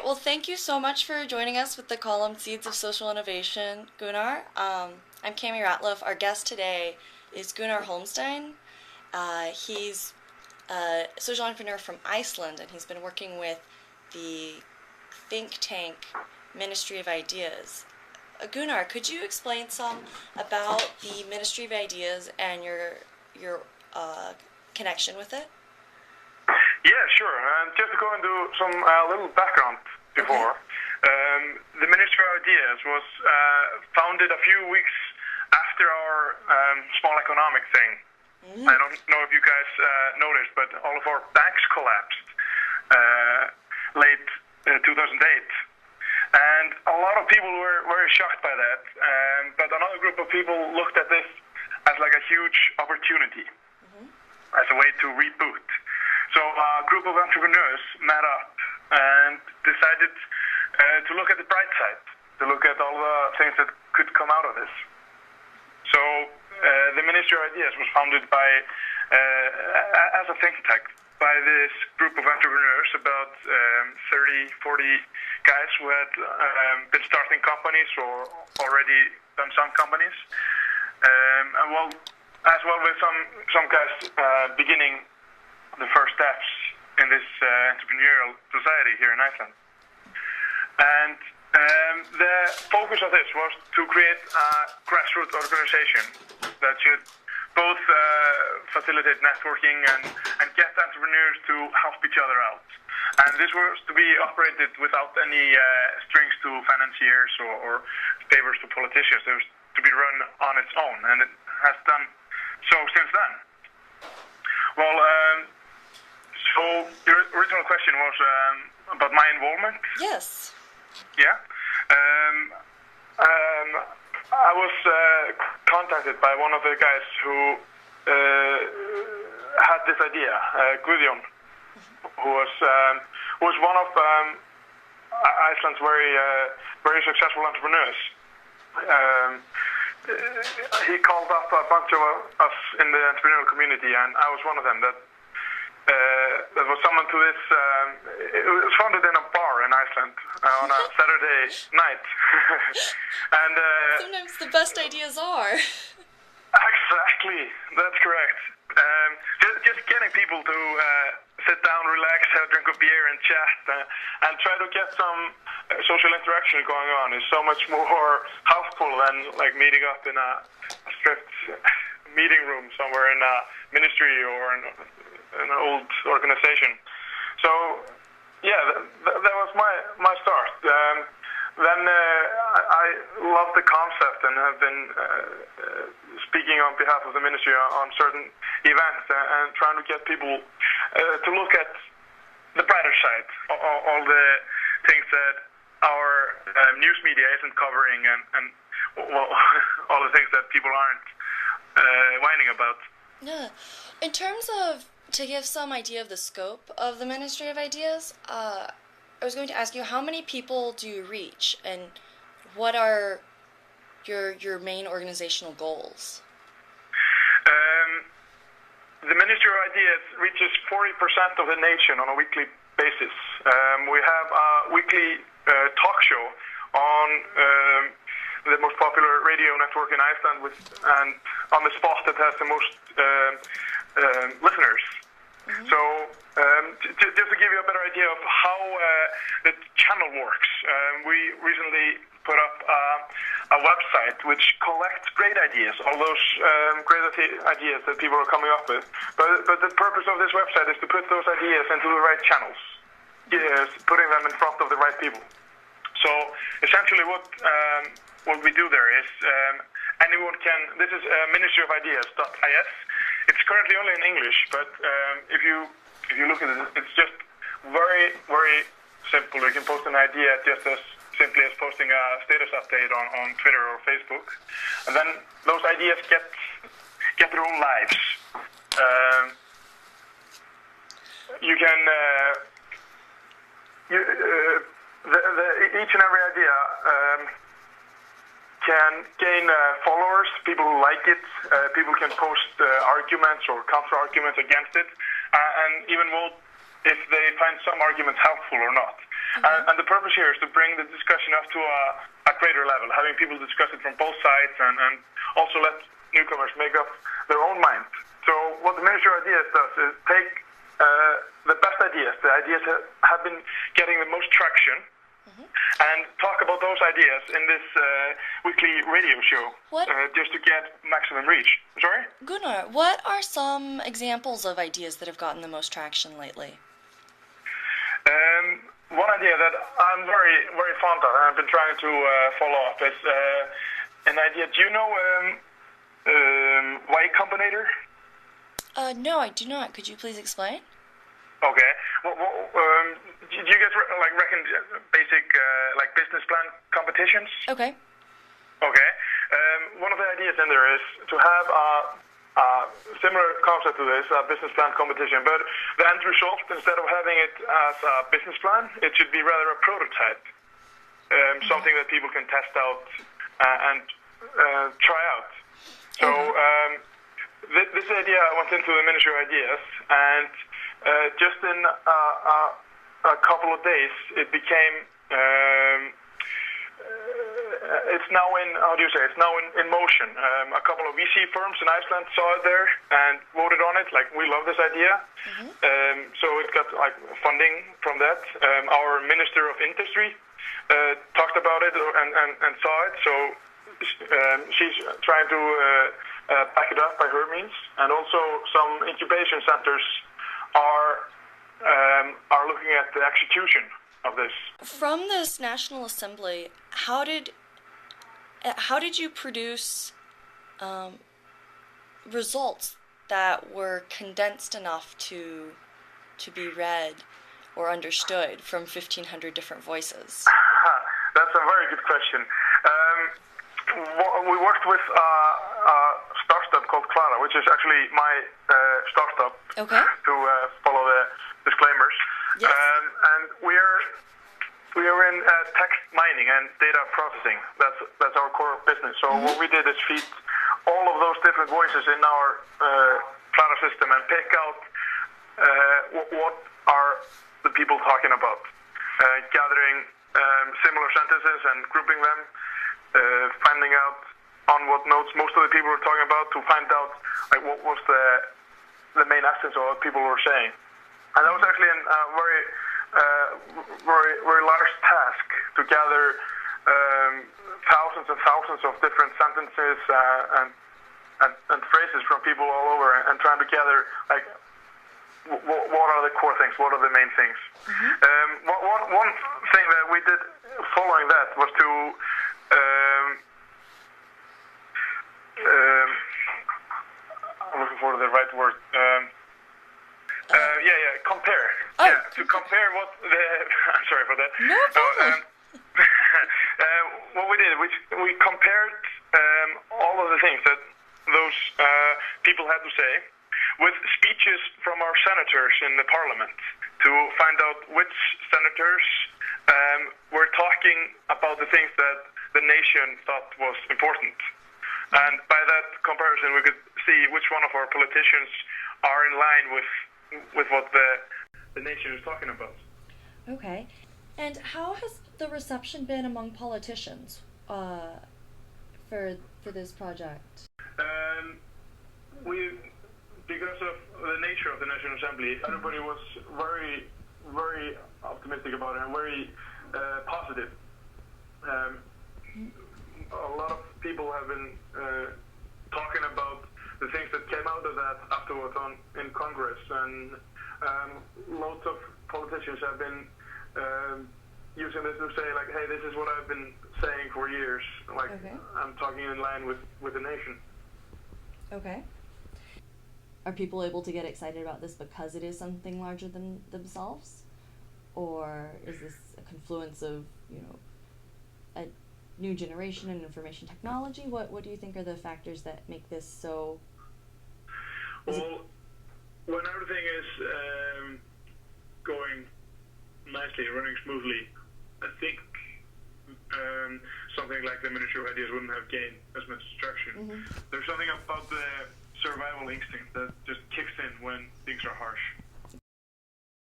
Well, thank you so much for joining us with the column Seeds of Social Innovation, Gunnar. I'm Cami Ratliff. Our guest today is Gunnar Holmsteinn. He's a social entrepreneur from Iceland, and he's been working with the think tank Ministry of Ideas. Gunnar, could you explain some about the Ministry of Ideas and your connection with it? Yeah, sure. Just to go into some little background before. Okay. The Ministry of Ideas was founded a few weeks after our small economic thing. Mm-hmm. I don't know if you guys noticed, but all of our banks collapsed late 2008. And a lot of people were very shocked by that. But another group of people looked at this as like a huge opportunity, as a way to reboot. So a group of entrepreneurs met up and decided to look at the bright side, to look at all the things that could come out of this. So the Ministry of Ideas was founded by, as a think tank, by this group of entrepreneurs, about 30, 40 guys who had been starting companies or already done some companies. As well with some guys beginning the first steps in this entrepreneurial society here in Iceland. And the focus of this was to create a grassroots organization that should both facilitate networking and get entrepreneurs to help each other out. And this was to be operated without any strings to financiers or favors to politicians. It was to be run on its own, and it has done so since then. Well, so your original question was about my involvement? Yes. Yeah. I was contacted by one of the guys who had this idea, Guðjón, who was one of Iceland's very successful entrepreneurs. He called up a bunch of us in the entrepreneurial community, and I was one of them that was summoned to this. It was founded in a bar in Iceland on a Saturday night. And sometimes the best ideas are. Exactly, that's correct. Just getting people to sit down, relax, have a drink of beer, and chat, and try to get some social interaction going on is so much more helpful than like meeting up in a strict meeting room somewhere in a ministry or in an old organization. So, yeah, that was my start. Then I love the concept and have been speaking on behalf of the ministry on certain events and trying to get people to look at the brighter side, all the things that our news media isn't covering, and all the things that people aren't whining about. Yeah. In terms of, to give some idea of the scope of the Ministry of Ideas, I was going to ask you, how many people do you reach, and what are your main organizational goals? The Ministry of Ideas reaches 40% of the nation on a weekly basis. We have a weekly talk show on the most popular radio network in Iceland, and on the spot that has the most listeners. Mm-hmm. So just to give you a better idea of how the channel works, we recently put up a website which collects great ideas, all those great ideas that people are coming up with. But the purpose of this website is to put those ideas into the right channels, putting them in front of the right people. So essentially what we do there is anyone can, this is ministryofideas.is. It's currently only in English, but if you look at it, it's just very, very simple. You can post an idea just as simply as posting a status update on Twitter or Facebook. And then those ideas get their own lives. You can, each and every idea can gain followers, people who like it. People can post arguments or counter-arguments against it, and even vote if they find some arguments helpful or not. And the purpose here is to bring the discussion up to a greater level, having people discuss it from both sides and also let newcomers make up their own mind. So what the Ministry of Ideas does is take the best ideas, the ideas that have been getting the most traction, and talk about those ideas in this weekly radio show, just to get maximum reach. Sorry? Gunnar, what are some examples of ideas that have gotten the most traction lately? One idea that I'm very, very fond of, and I've been trying to follow up, is an idea. Do you know Y Combinator? No, I do not. Could you please explain? Okay. Well, do you guys reckon basic business plan competitions? Okay. Okay. One of the ideas in there is to have a similar concept to this, a business plan competition, but the end result, instead of having it as a business plan, it should be rather a prototype, something that people can test out and try out. So this idea went into the Ministry of Ideas, and just in a couple of days, it became. It's now it's now in motion. A couple of VC firms in Iceland saw it there and voted on it. Like, we love this idea. So it got funding from that. Our Minister of Industry talked about it and saw it. So she's trying to back it up by her means. And also some incubation centers are looking at the execution of this. From this National Assembly, how did you produce results that were condensed enough to be read or understood from 1,500 different voices? That's a very good question. We worked with a startup called CLARA, which is actually my startup. Okay. To follow the disclaimers. Yes. And we are in text mining and data processing. That's our core business. So what we did is feed all of those different voices in our CLARA system and pick out what are the people talking about, gathering similar sentences and grouping them, finding out on what notes most of the people were talking about, to find out what was the main essence of what people were saying. And that was actually a very large task to gather thousands and thousands of different sentences and phrases from people all over, and trying to gather what are the core things, what are the main things. One thing that we did following that was to I'm looking for the right word. Compare. To compare what the. I'm sorry for that. No problem. What we did, we compared all of the things that those people had to say with speeches from our senators in the parliament, to find out which senators were talking about the things that the nation thought was important. And by that comparison, we could see which one of our politicians are in line with what the nation is talking about. Okay. And how has the reception been among politicians for this project? Because of the nature of the National Assembly, everybody was very, very optimistic about it and very positive. A lot of people have been talking about the things that came out of that afterwards in Congress, and lots of politicians have been using this to say, hey, this is what I've been saying for years. Okay. I'm talking in line with the nation. Okay. Are people able to get excited about this because it is something larger than themselves? Or is this a confluence of, a new generation and information technology? What do you think are the factors that make this so... Well, when everything is going nicely, running smoothly, I think something like the Ministry of Ideas wouldn't have gained as much traction. There's something about the survival instinct that just kicks in when things are harsh.